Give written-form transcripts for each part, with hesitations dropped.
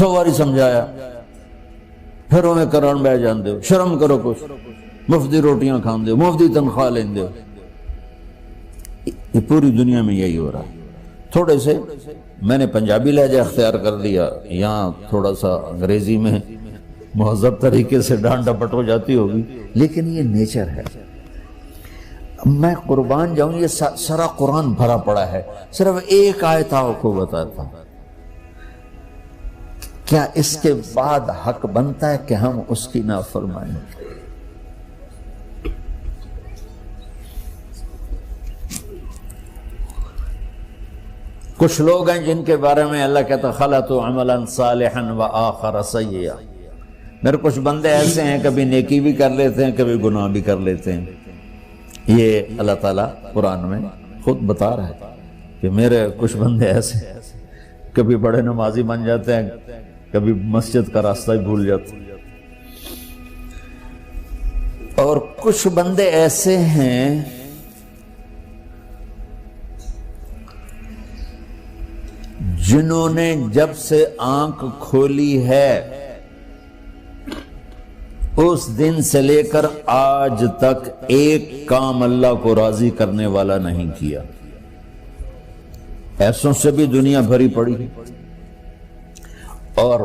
100 باری سمجھایا، پھر انہیں کرن بہ جاندے ہو، شرم کرو کچھ، مفتی روٹیاں کھاندے ہو، مفتی تنخواہ لیندے ہو۔ یہ پوری دنیا میں یہی ہو رہا ہے۔ تھوڑے سے میں نے پنجابی لہجہ اختیار کر لیا، یہاں تھوڑا سا انگریزی میں مہذب طریقے سے ڈانٹ ڈپٹ ہو جاتی ہوگی، لیکن یہ نیچر ہے۔ میں قربان جاؤں، یہ سارا قرآن بھرا پڑا ہے، صرف ایک آیت آپ کو بتاتا ہوں۔ کیا اس کے بعد حق بنتا ہے کہ ہم اس کی نافرمانی کریں؟ کچھ لوگ ہیں جن کے بارے میں اللہ کہتا خلطوا عملا صالحا وآخر سیئا۔ میرے کچھ بندے ایسے ہیں کبھی نیکی بھی کر لیتے ہیں، کبھی گناہ بھی کر لیتے ہیں۔ یہ اللہ تعالیٰ قرآن میں خود بتا رہا ہے کہ میرے کچھ بندے ایسے ہیں، کبھی بڑے نمازی بن جاتے ہیں، کبھی مسجد کا راستہ ہی بھول جاتے ہیں، اور کچھ بندے ایسے ہیں جنہوں نے جب سے آنکھ کھولی ہے اس دن سے لے کر آج تک ایک کام اللہ کو راضی کرنے والا نہیں کیا۔ ایسوں سے بھی دنیا بھری پڑی، اور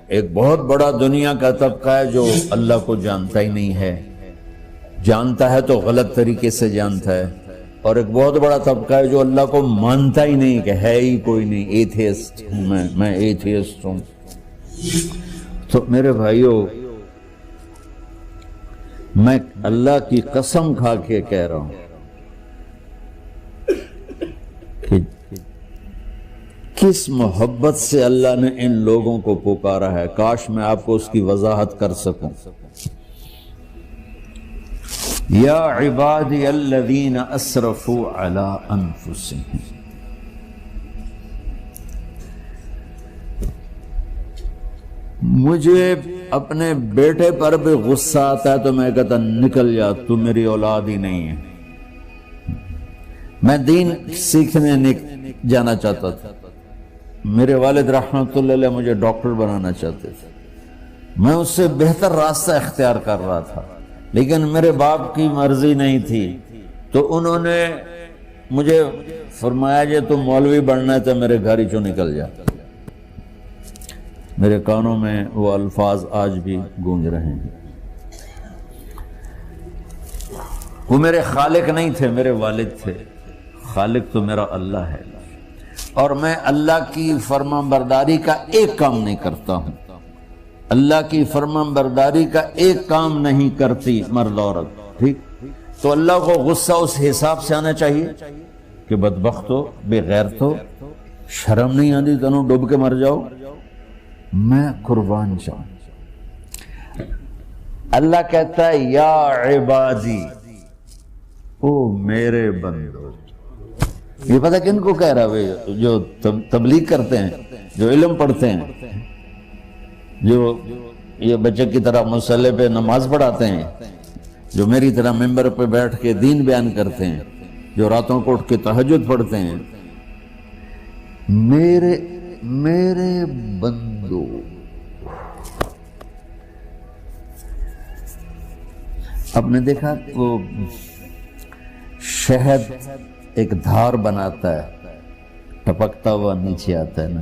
ایک بہت بڑا دنیا کا طبقہ ہے جو اللہ کو جانتا ہی نہیں ہے، جانتا ہے تو غلط طریقے سے جانتا ہے، اور ایک بہت بڑا طبقہ ہے جو اللہ کو مانتا ہی نہیں کہ ہے ہی کوئی نہیں، ایتھیسٹ ہوں میں ایتھیسٹ ہوں۔ تو میرے بھائیوں، میں اللہ کی قسم کھا کے کہہ رہا ہوں کہ کس محبت سے اللہ نے ان لوگوں کو پکارا ہے، کاش میں آپ کو اس کی وضاحت کر سکوں۔ یا عبادی الذین اسرفوا علی انفسہم، مجھے اپنے بیٹے پر بھی غصہ آتا ہے تو میں کہتا نکل جا، تو میری اولاد ہی نہیں ہے۔ میں دین سیکھنے جانا چاہتا تھا، میرے والد رحمۃ اللہ علیہ مجھے ڈاکٹر بنانا چاہتے تھے، میں اس سے بہتر راستہ اختیار کر رہا تھا، لیکن میرے باپ کی مرضی نہیں تھی، تو انہوں نے مجھے فرمایا جی تم مولوی بننا ہے تو میرے گھر ہی چوں نکل جا۔ میرے کانوں میں وہ الفاظ آج بھی گونج رہے ہیں۔ وہ میرے خالق نہیں تھے، میرے والد تھے، خالق تو میرا اللہ ہے، اور میں اللہ کی فرمان برداری کا ایک کام نہیں کرتا ہوں، اللہ کی فرمان برداری کا ایک کام نہیں کرتی مرد عورت، ٹھیک؟ تو اللہ کو غصہ اس حساب سے آنا چاہیے کہ بدبخت ہو، بے غیرت ہو، شرم نہیں آتی تنوں ڈوب کے مر جاؤ۔ میں قربان جاؤں، اللہ کہتا ہے یا عبادی، او میرے بندو۔ یہ پتہ کن کو کہہ رہا ہے؟ جو تبلیغ کرتے ہیں، جو علم پڑھتے ہیں، جو یہ بچے کی طرح مصلی پہ نماز پڑھاتے ہیں، جو میری طرح ممبر پہ بیٹھ کے دین بیان کرتے ہیں، جو راتوں کو اٹھ کے تہجد پڑھتے ہیں۔ میرے بندو، آپ نے دیکھا وہ شہد ایک دھار بناتا ہے، ٹپکتا ہوا نیچے آتا ہے نا۔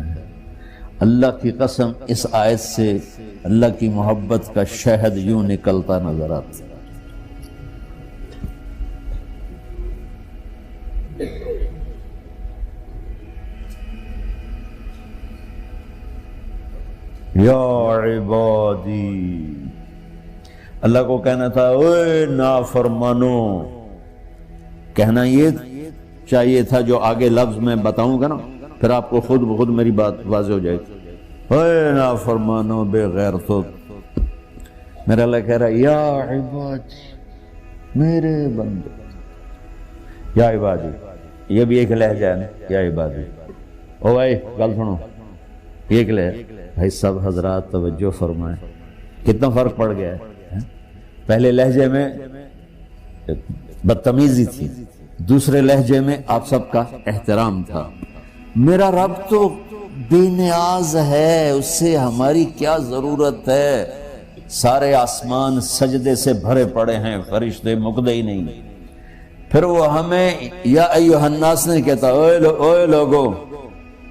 اللہ کی قسم اس آیت سے اللہ کی محبت کا شہد یوں نکلتا نظر آتا ہے۔ یا عبادی، اللہ کو کہنا تھا اوے نافرمانو، کہنا یہ چاہیے تھا جو آگے لفظ میں بتاؤں گا نا، پھر آپ کو خود بخود میری بات واضح ہو جائے گی۔ اوے نافرمانو، بے غیرتو، میرا اللہ کہہ رہا ہے یا عبادی، میرے بندے، یا عبادی، یہ بھی ایک لہجہ ہے نا، یا عبادی۔ او بھائی گل سنو، ایک لہجہ بھائی، سب حضرات توجہ فرمائیں، کتنا فرق پڑ گیا ہے۔ پہلے لہجے میں بدتمیزی تھی، دوسرے لہجے میں آپ سب کا احترام تھا۔ میرا رب تو بے نیاز ہے، اس سے ہماری کیا ضرورت ہے؟ سارے آسمان سجدے سے بھرے پڑے ہیں، فرشتے مقدے ہی نہیں۔ پھر وہ ہمیں یا ایھا الناس نہیں کہتا، اوے لوگو،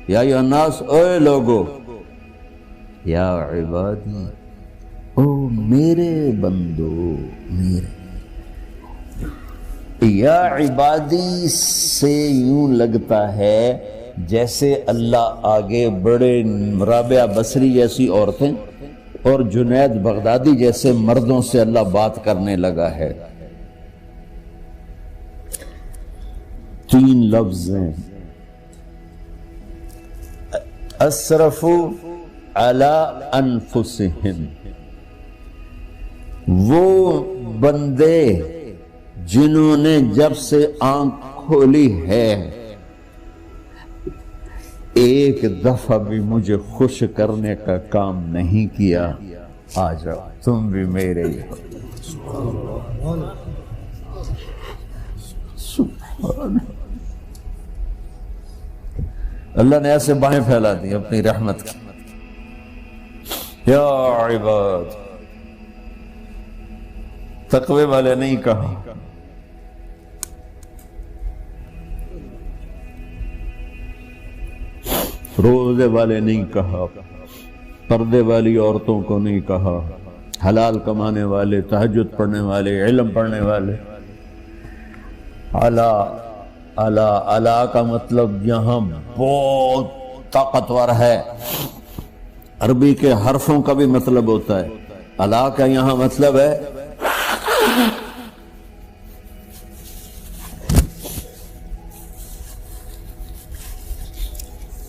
یا ایھا الناس، اوے لوگو، یا عبادی، او میرے بندو، میرے یا عبادی سے یوں لگتا ہے جیسے اللہ آگے بڑے رابعہ بصری جیسی عورتیں اور جنید بغدادی جیسے مردوں سے اللہ بات کرنے لگا ہے۔ 3 لفظ ہیں، اسرفوا علی انفسہم، وہ بندے جنہوں نے جب سے آنکھ کھولی ہے ایک دفعہ بھی مجھے خوش کرنے کا کام نہیں کیا، آ جاؤ تم بھی میرے ہی ہو۔ سبحان اللہ نے ایسے باہیں پھیلا دی اپنی رحمت کی۔ یا عباد، تقوی والے نہیں کہا، روزے والے نہیں کہا، پردے والی عورتوں کو نہیں کہا، حلال کمانے والے، تہجد پڑھنے والے، علم پڑھنے والے۔ اعلیٰ کا مطلب یہاں بہت طاقتور ہے، عربی کے حرفوں کا بھی مطلب ہوتا ہے۔ اعلیٰ کا یہاں مطلب ہے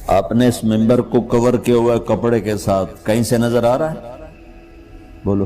آپ نے اس ممبر کو کور کیا ہوا ہے کپڑے کے ساتھ، کہیں سے نظر آ رہا ہے؟ بولو۔